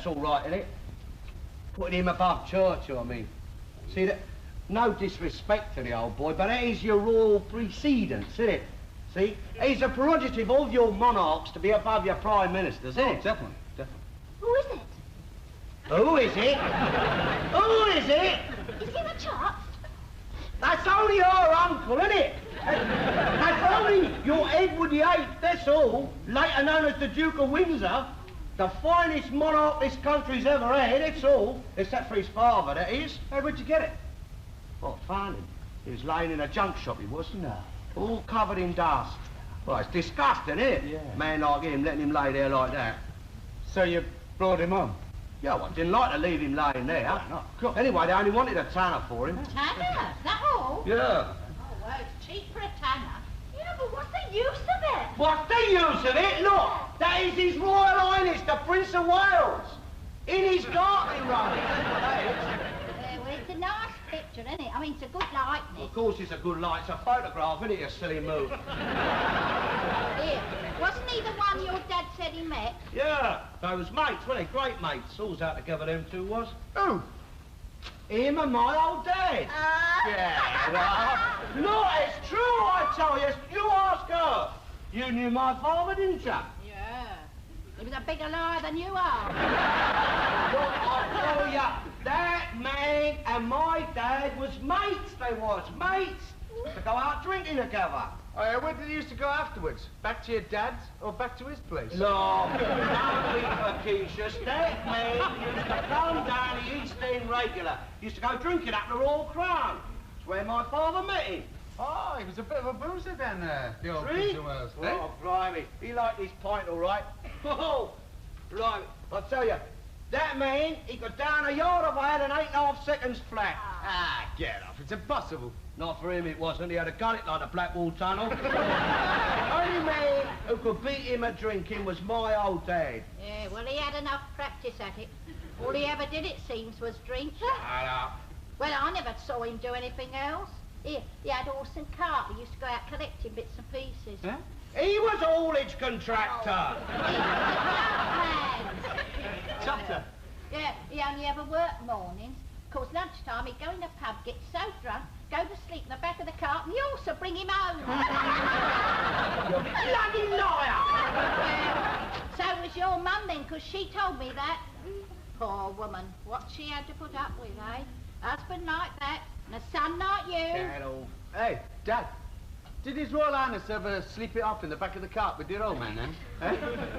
that's all right, isn't it? Putting him above Churchill, I mean. See, that? No disrespect to the old boy, but that is your royal precedence, isn't it? See? It's a prerogative of your monarchs to be above your prime ministers, isn't it? Definitely, definitely. Who is it? Who is it? Who is it? Is he the chap? That's only our uncle, isn't it? That's only your Edward VIII, that's all. Later known as the Duke of Windsor. The finest monarch this country's ever had, that's all. Except for his father, that is. Hey, where'd you get it? Well, found him. He was laying in a junk shop, he was. No. All covered in dust. Well, it's disgusting, isn't it? Yeah. A man like him, letting him lay there like that. So you brought him home? Yeah, well, I didn't like to leave him laying there. Why not? Cool. Anyway, they only wanted a tanner for him. Tanner? Is that all? Yeah. Oh, well, it's cheap for a tanner. Yeah, but what's the use of it? What's the use of it? Look, that is His Royal Highness, the Prince of Wales. In his garden robe. Well, it's a nice picture, isn't it? I mean, it's a good likeness. Of course it's a good light. It's a photograph, isn't it, you silly move? Here, wasn't he the one your dad said he met? Yeah, they was mates, weren't they? Great mates. Alls out together, them two was. Who? Him and my old dad. Yeah, no, it's true, I tell you. You ask her. You knew my father, didn't you? Yeah. He was a bigger liar than you are. Look, I tell you, that man and my dad was mates, they was. Mates. To go out drinking together. Oh, where did you used to go afterwards? Back to your dad's or back to his place? No, don't be facetious. That man used to come down the East End regular. Used to go drinking at the Royal Crown. It's where my father met him. Oh, he was a bit of a boozer then, the old See? Prince of Wales. Oh, blimey. He liked his pint, all right. Oh, right. I'll tell you, that man, he could down a yard of way in 8.5 seconds flat. Ah, get off. It's impossible. Not for him, it wasn't. He had a gullet like the Blackwall Tunnel. The only man who could beat him at drinking was my old dad. Yeah, well, he had enough practice at it. All he ever did, it seems, was drink. Shut up. Well, I never saw him do anything else. He had horse and cart. He used to go out collecting bits and pieces. Huh? He was a haulage contractor. He was a man. Chopper. Yeah, he only ever worked mornings. Of course, lunchtime, he'd go in the pub, get so drunk, go to sleep in the back of the cart, and the horse would bring him home. You bloody liar! So was your mum then, because she told me that. Poor woman, what she had to put up with, eh? Husband like that, and a son like you. Carol. Hey, Dad. Did His Royal Highness ever sleep it off in the back of the cart with your old man then? Eh?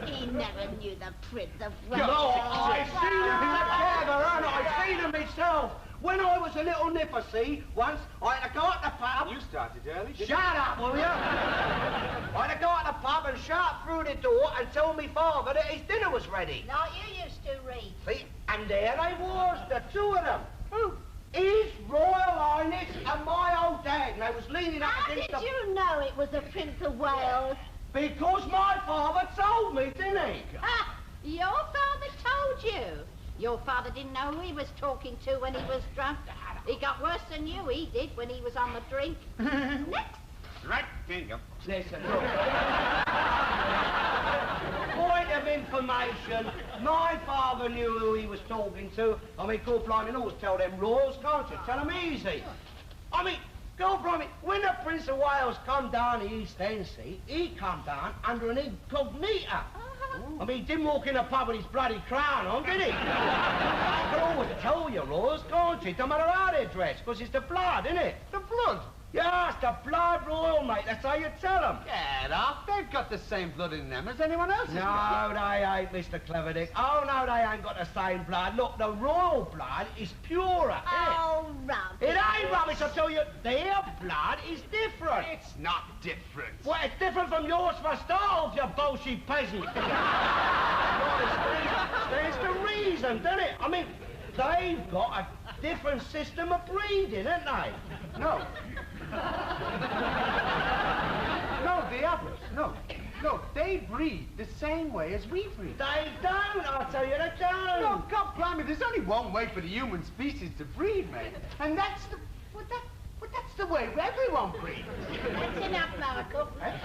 He never knew the Prince of No, Wales. I seen him together, and I seen him myself. When I was a little nipper, see, once, I had to go at the pub. You started early. Shut up, will you? I had to go at the pub and shout through the door and tell me father that his dinner was ready. Like you used to read. See, and there they was, the two of them. Who? His Royal Highness and my old dad, and they was leaning up How against did the... you know it was the Prince of Wales? Because my father told me, didn't he? Ha! Your father told you. Your father didn't know who he was talking to when he was drunk. He got worse than you, he did, when he was on the drink. Next. Right, there you go. Listen, look. Point of information, my father knew who he was talking to. I mean, God blimey, you always tell them royals, can't you? Tell them easy. I mean, God blimey, when the Prince of Wales come down the East End, see, he come down under an incognita. I mean, he didn't walk in a pub with his bloody crown on, did he? You can always tell your royals, can't you? Don't matter how they're dressed, because it's the blood, isn't it? The blood? Yeah, it's the blood royal, mate. That's how you tell them. Get off. They've got the same blood in them as anyone else. No, they ain't, Mr. Cleverdick. Oh, no, they ain't got the same blood. Look, the royal blood is purer, Oh, rubbish. It ain't rubbish, I tell you. Their blood is different. It's not different. Well, it's different from yours for starve, you bullshit peasant. There's the reason, doesn't it? I mean, they've got a different system of breeding, haven't they? No. No, the others. No. No, they breed the same way as we breed. They don't, I tell you, they don't. No, God blimey, there's only one way for the human species to breed, mate. And that's the... Well, that's the way everyone breeds. That's enough, Marco. That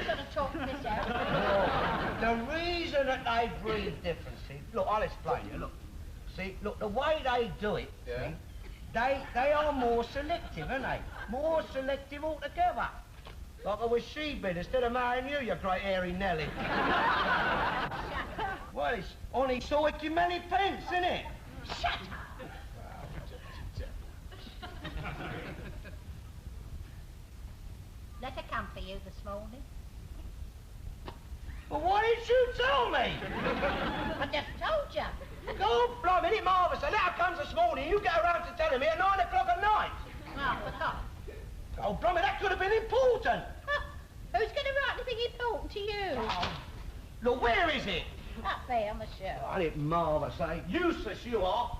sort of talk this out. the reason that they breed different, see, look, I'll explain you, look. See, look, the way they do it, see, they are more selective, aren't they? More selective altogether. Like I was she-bid instead of marrying you, you great hairy Nelly. Well, it's only so it many pence, isn't it? Shut up! Let her come for you this morning. Well, why didn't you tell me? I just told you. Go, blimey, isn't it marvellous? A letter comes this morning, you get around to telling me at 9 o'clock at night. Oh, I forgot. Oh, blimey, that could have been important. Huh. Who's going to write anything important to you? Oh. Look, where is it? Up there on the shelf. Oh, ain't it marvellous, eh? Useless you are.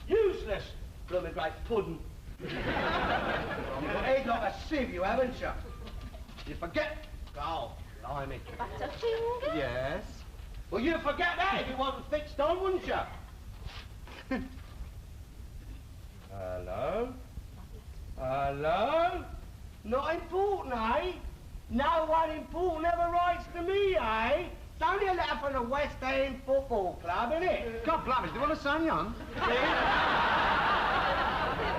Useless. Blooming great pudding. You've got head like a sieve, you haven't you? You forget. Oh, blimey. Butterfinger? Yes. Well, you'd forget that if it wasn't fixed on, wouldn't you? Hello? Hello? Not important, eh? No one important ever writes to me, eh? It's only a letter from the West End Football Club, isn't it? God blimey, do you want to sign you on?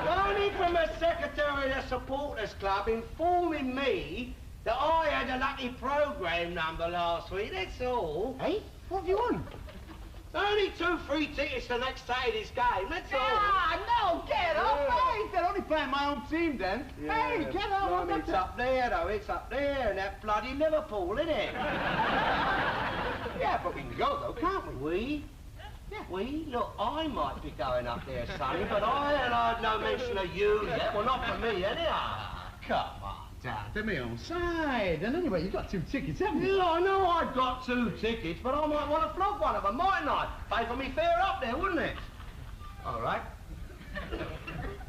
Only from a secretary of the Supporters Club informing me that I had a lucky programme number last week, that's all. Hey, what have you won? Only 2 free tickets to next Saturday's game, that's all. Ah, no, get off! Hey, they're only playing my own team then. Hey, get off! Blimey, it's up there, though, it's up there, and that bloody Liverpool, isn't it? Yeah, but we can go though, can't we? We? Yeah. We? Look, I might be going up there, Sonny, but I ain't heard no mention of you yet. Well, not for me, anyhow. Come on. Dad, they're my own side. And anyway, you've got 2 tickets, haven't you? Yeah, I know I've got 2 tickets, but I might want to flog one of them, mightn't I? Pay for me fare up there, wouldn't it? All right.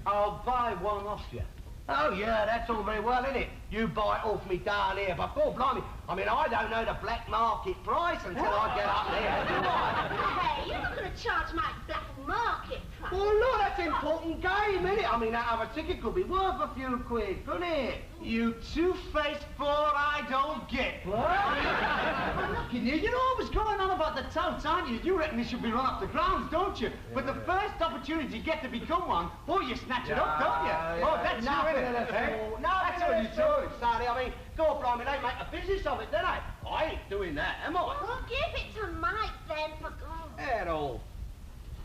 I'll buy one off you. Oh, yeah, that's all very well, isn't it? You buy it off me down here, but God blimey, I mean, I don't know the black market price until I get up there, do I? Hey, you're not going to charge my black market price. Well, look, that's an important game, isn't it? I mean, that other ticket could be worth a few quid, couldn't it? You two-faced fraud I don't get. What? I'm looking you. You know always going on about the touts, aren't you? You reckon they should be run off the grounds, don't you? But the first opportunity you get to become one, oh, you snatch it up, don't you? Oh, that's nothing you, of innit? the Hey? sort. No, That's what you do. Sonny. I mean, God blimey, they make a business of it, don't they? I ain't doing that, am I? Well, give it to Mike then, for God. At all.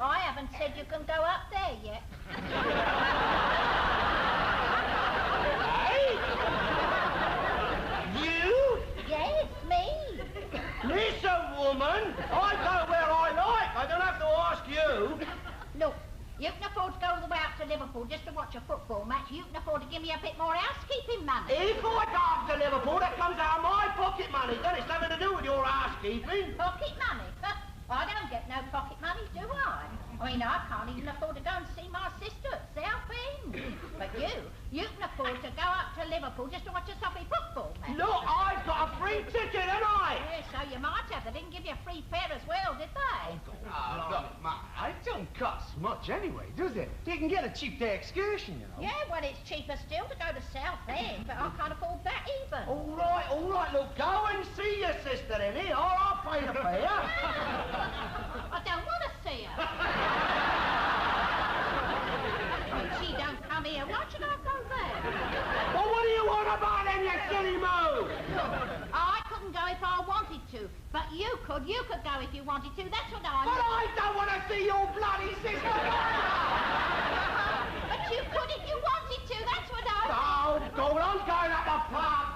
I haven't said you can go up there yet. Hey? You? Yes, me. Listen, woman, I go where I like. I don't have to ask you. Look, you can afford to go all the way up to Liverpool just to watch a football match. You can afford to give me a bit more housekeeping money. If I go up to Liverpool, that comes out of my pocket money. Then it's nothing to do with your housekeeping. Pocket money? I don't get no pocket money, do I? I mean, I can't even afford to go and see my sister at Southend. But you can afford to go up to Liverpool just to watch a soppy football match. Look, I've got a free ticket, haven't I? Yeah, so you might have. They didn't give you a free fare as well, did they? Oh, look, Ma, it don't cost much anyway, does it? You can get a cheap day excursion, you know. Yeah, well, it's cheaper still to go to Southend, but I can't afford that either. All right, look, go and see your sister then, here. I'll pay the fare. I don't want to see her. If she don't come here, why should I go there? Well, what do you want about them, you silly moo? Look, I couldn't go if I wanted to, but you could. You could go if you wanted to. That's what I But I don't want to see your bloody sister. But you could if you wanted to. That's what I Oh, God, I'm going up the pub.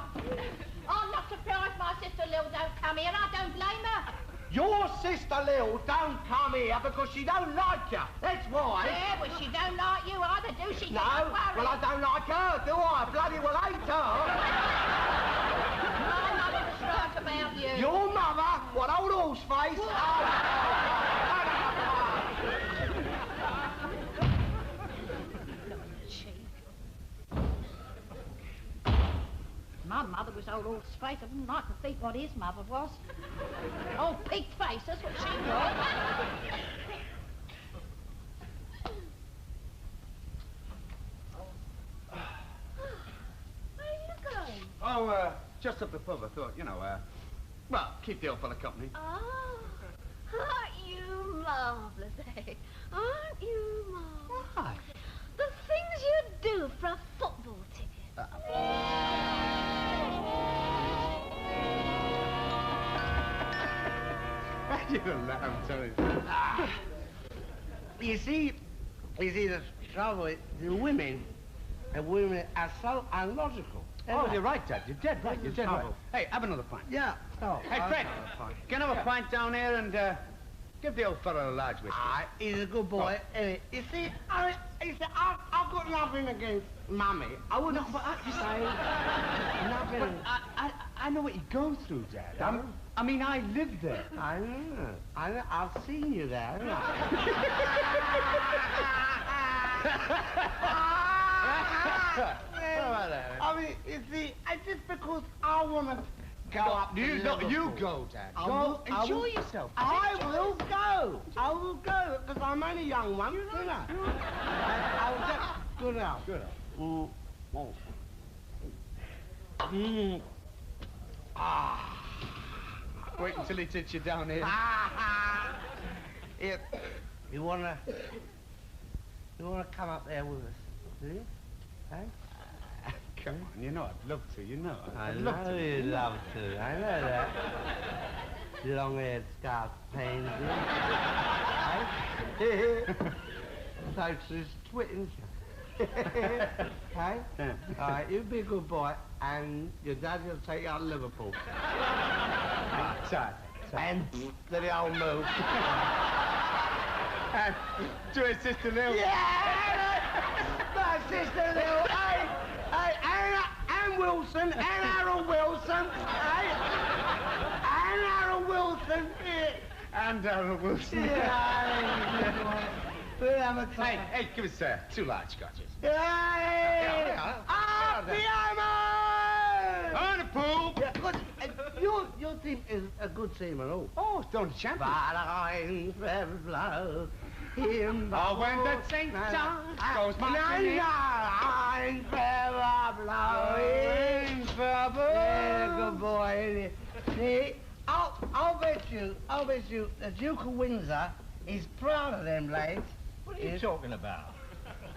I'm not surprised my sister Lil don't come here. I don't blame her. Your sister Lil don't come here because she don't like you. That's why. Yeah, well, she don't like you either, do she? No, Don't worry. well, I don't like her, do I? Bloody well hate her. My mother was right about you. Your mother? What, old horse face? My mother was old horse face. I wouldn't like to think what his mother was. Old pig face, that's what she was. Where are you going? Oh, just up the pub, I thought, Well, keep the old fella company. Oh, aren't you marvellous, eh? Aren't you marvellous? Why? The things you do for a football ticket. You're laugh, sorry. You see, the trouble is the women are so unlogical. Oh, you're right, Dad. You're dead right. You're dead right. Hey, have another pint. Yeah. Oh, Hey, Fred, can I have a pint down here and give the old fella a large whiskey? He's a good boy. You see, I've got nothing against Mummy. I wouldn't say nothing. But I know what you go through, Dad. I mean, I live there. I know. I've seen you there, haven't I? I mean, you see, just because I want to go up to Liverpool. You go, Dad. Go, enjoy yourself. I will go, because I'm only young one, you know. I'll just go now. Good. Wait until he takes you down here. If you wanna come up there with us, do you? Hey? Come on, you know I'd love to, you know. I know you'd love to. I know that. Long-haired scarf pains you. Hey? Socialist twins. Hey? Yeah. All right, you be a good boy, and your dad will take you out to Liverpool. Dad. And to the old move. And to his sister Lil. Yeah! My sister Lil, hey, and Wilson, and Harold Wilson, hey? And Harold Wilson, And Harold Wilson. yeah. We'll have a time. Hey, give us 2 large scotches. Hey! Up the hammer! On the pool! Yeah, good. Your team is a good team at all. Oh, don't champion. But I'm forever blow. Oh, when the St. John goes marching in. I'm forever blowing. Yeah, good boy. See, I'll bet you the Duke of Windsor is proud of them lads. What are you talking about?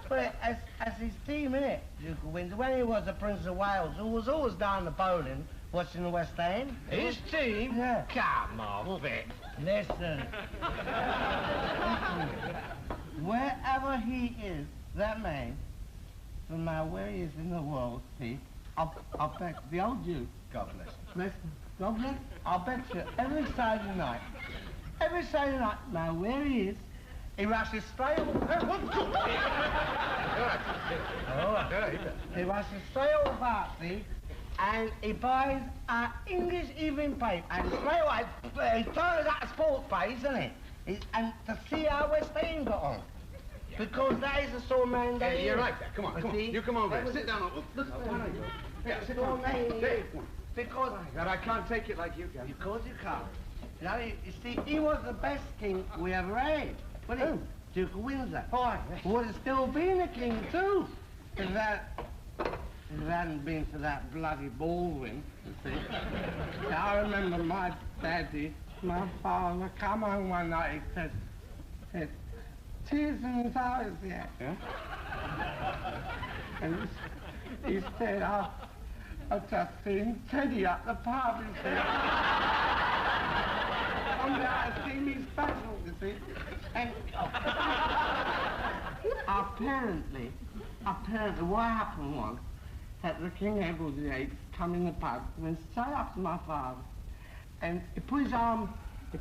Well, as his team, innit, Duke of Windsor, when he was the Prince of Wales, who was always down the bowling, watching the West End. His team? Yeah. Come on, Vic. Listen. Wherever he is, that man, no matter where he is in the world, see, I'll bet the old Duke, God bless him. listen, God bless, I'll bet you every Saturday night, now where he is, he rushes straight over. He rushes straight over Bartley, and he buys an English evening paper, and straight away, he throws out a sports page, isn't it? And to see how West End got on. Because that is the sort of man that Hey, you're right there. Come on, come on. See? You come over here. Sit down. Look, why don't you? Yeah, sit down. Because God, I can't take it like you can. Because you can't. Now, you see, he was the best king we ever had. Wasn't he? Duke of Windsor. Why? Would have still been a king, too. If it hadn't been for that bloody Baldwin, you see. I remember my daddy, my father, come home one night, he said, tears in his eyes, yeah. And he said, I've just seen Teddy at the pub, he said. Come down to see me special, you see. And apparently, what happened was that the King Edward VIII come in the pub and went straight up to my father, and he put his arm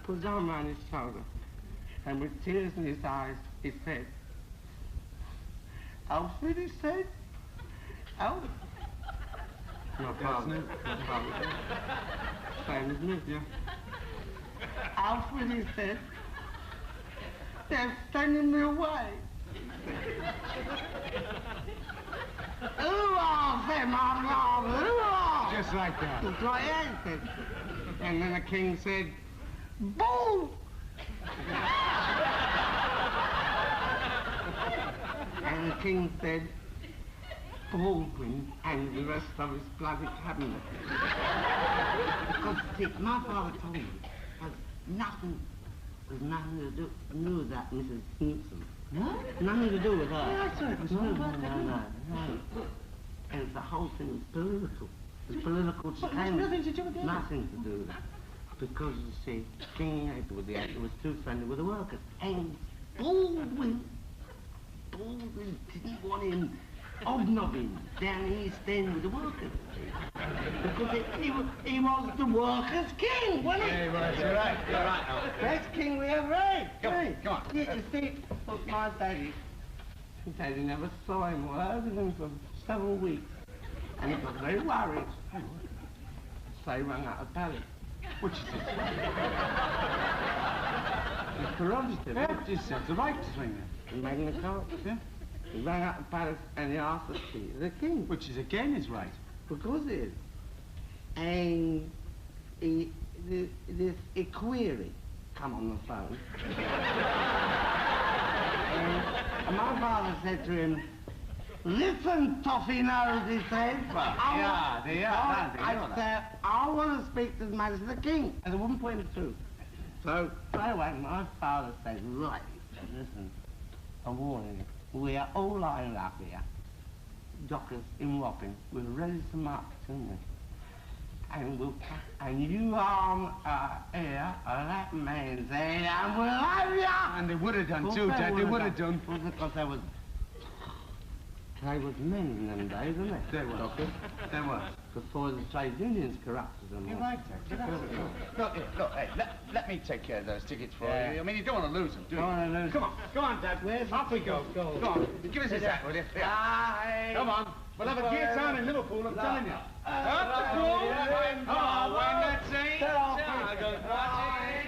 around his shoulder, and with tears in his eyes, he said, Alfred, he said, Alfred. My father. Same as me, yeah. Alfred, he said, they're sending me away. Who are them, my father? Who are? Just like that. Just like that, he said. And then the king said, Bull! And the king said, Baldwin and the rest of his bloody cabinet. Because, see, my father told me there's nothing to do with that Mrs. Simpson. No? Nothing to do with her. Yeah, I saw it was No. And the whole thing was political. It's political change. Nothing to do with it. Nothing to do with it. Because, you see, King Edward VIII was too friendly with the workers. And Baldwin didn't want him hobnobbing down the East End with the workers. Because he was the workers' king, wasn't he? Yeah, you're right. Best king we ever had. Come on. Yeah, you see, look, my daddy never saw him or heard of him for several weeks. And he got very worried. So he rang out of palace. Which is it? His prerogative. Yeah, just said the right thing. He made the call. Yeah. He rang out of palace and he asked to see the king. Which is again is right. Because it is. And this query come on the phone. and my father said to him, "Listen, toffee nose," he said. I said, "I want to speak to the Majesty of the King," and I wouldn't put him through. So straight away, my father said, "Right," he said, "listen, I'm warning you. We are all lined up here, dockers in Wapping. We're ready to march, aren't we? And you arm here, that man's head, and we'll have ya!" And they would have done too, Dad. They would have done. Because there was men in them days, wasn't there? There was. Dockers. There was. Before the trade unions corrupted them. You're right, Dad. Look, hey, let me take care of those tickets for you. I mean, you don't want to lose them, do you? Don't want to lose. Come on, Dad. Where's Off we go. Go on. Give us his hat, will you? Come on. We'll have a gay time in Liverpool, I'm telling you. Up the pool. Oh, when that saint goes marching.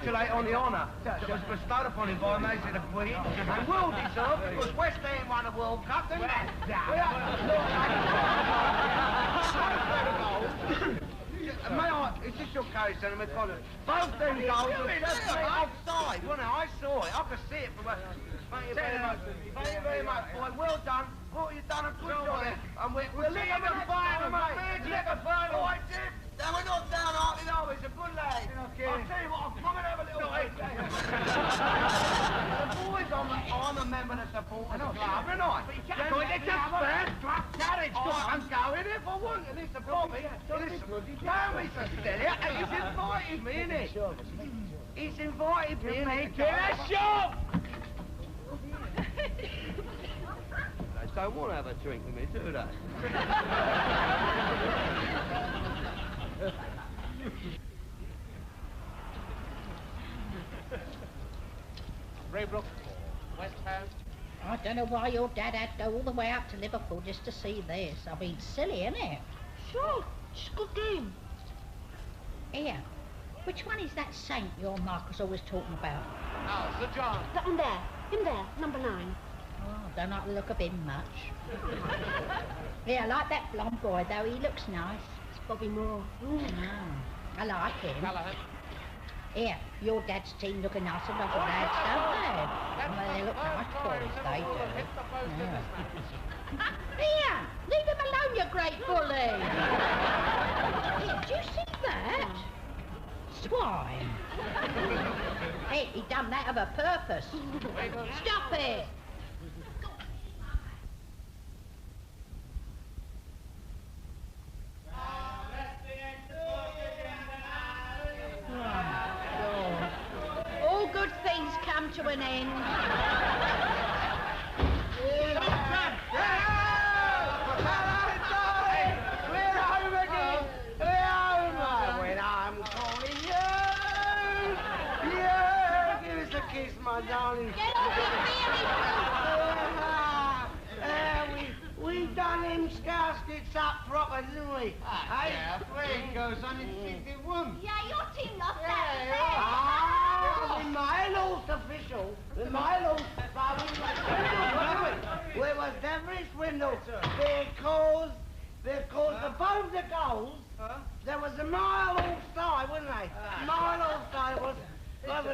congratulate on the honour that was bestowed upon him by Her Majesty the Queen, and well deserved because West Ham won the World Cup, didn't they? May I, is this your case, gentlemen? Both them goals were just offside, wasn't it? I saw it. I could see it from where... Thank you very much. Thank you very much, boy. Well done. Thought you'd done a good job. And we'll live in the final, mate. Live the final. All right, Jim. And we're not downhearted, are we? It's a good lad. I'll tell you what, I'll come and have a little bit. The boys, I'm a member of the supporters club, and I. But you can't go in the carriage. I'm going if I want. And it's a Bobby. Don't be so steady. He's invited me, innit? He's invited me, innit? Get a shot! They don't want to have a drink with me, do they? Raybrook, West Ham. I don't know why your dad had to go all the way up to Liverpool just to see this. I mean, silly, isn't it? Sure, it's a good game. Here, which one is that saint your Marcus always talking about? Oh, Sir John. That one there. Him there, number 9. Oh, don't like the look of him much. Yeah, I like that blonde boy, though. He looks nice. It's Bobby Moore. I like him. Callahan. Here, your dad's team look a nicer lot of lads, don't they? Well, they look nice boys, they do. Yeah. Here, leave him alone, you great bully. Here, do you see that? Swine. Hey, he done that of a purpose. Stop it. All good things come to an end. My darling. Get off your We done them scousets up proper, didn't we? Yeah, Fred goes on in 61. Yeah, your team lost Ah, the Milo's official. The Milo's Where was every swindle? Because above the goals, there was a mile offside, wasn't there? Mile offside was. There's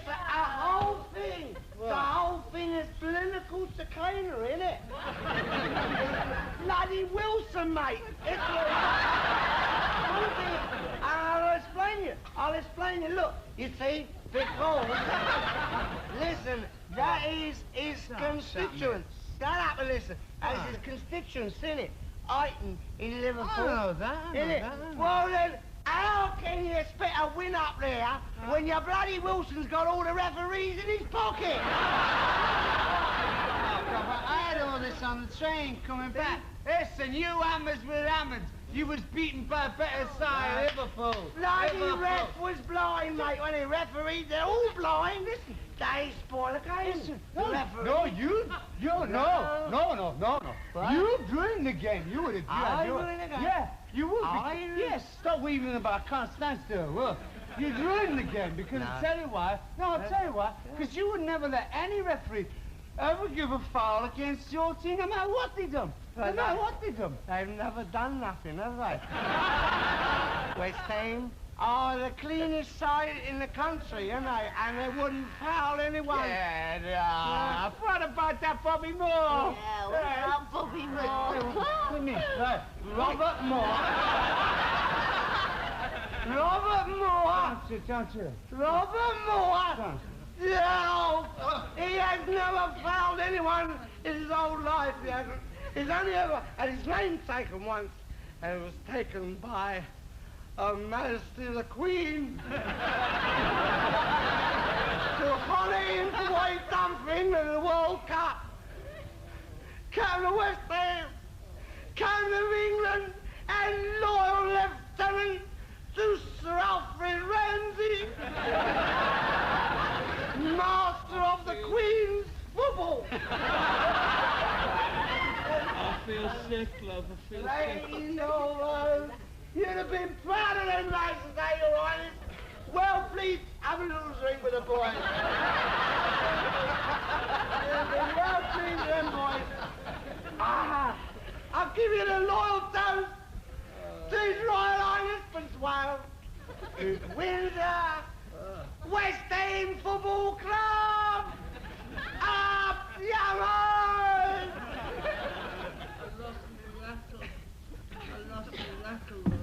a whole thing. The whole thing is political chicanery, isn't it? Bloody Wilson, mate. It's I'll explain you. Look, you see, because listen, that is his constituents. Shut up and listen. That's his constituents, isn't it? Iton in Liverpool. I know that. Well then. How can you expect a win up there when your bloody Wilson's got all the referees in his pocket? I had all this on the train coming back. Listen, you hammers with hammers. You was beaten by a better side, Liverpool. Bloody ref was blind, mate. When he refereed, they're all blind. Listen, they spoil the game. No, What? You ruined the game. You would have. I ruined the game? Yeah, you would. Yes, stop weaving about Constantine. Well, you'd ruined the game because I'll tell you why. No, I'll tell you why. Because you would never let any referee ever give a foul against your team, no matter what they done. No matter what they done. They've never done nothing, have they? West Ham are the cleanest side in the country, aren't they? And they wouldn't foul anyone. Yeah, what about that Bobby Moore? Yeah, what about Bobby Moore? Come here. Right. Robert Moore. Robert Moore! Don't you? Robert Moore! No! He has never fouled anyone in his whole life, he hasn't. He's only ever had his name taken once, and it was taken by Her Majesty the Queen. To honour him for what he's done for England in the World Cup. Captain of West Ham, Captain of England, and loyal Lieutenant to Sir Alfred Ramsey, Master of the Queen's football. I feel sick, love. I feel sick. Lady Nolan, you'd have been proud of them lads today, Your Highness. Well, please, have a little drink with the boys. Well, please, them boys. Ah, I'll give you the loyal toast to His Royal Highness Prince Wales, Windsor, West End Football Club. Up, Yarrows! I lost my rattle.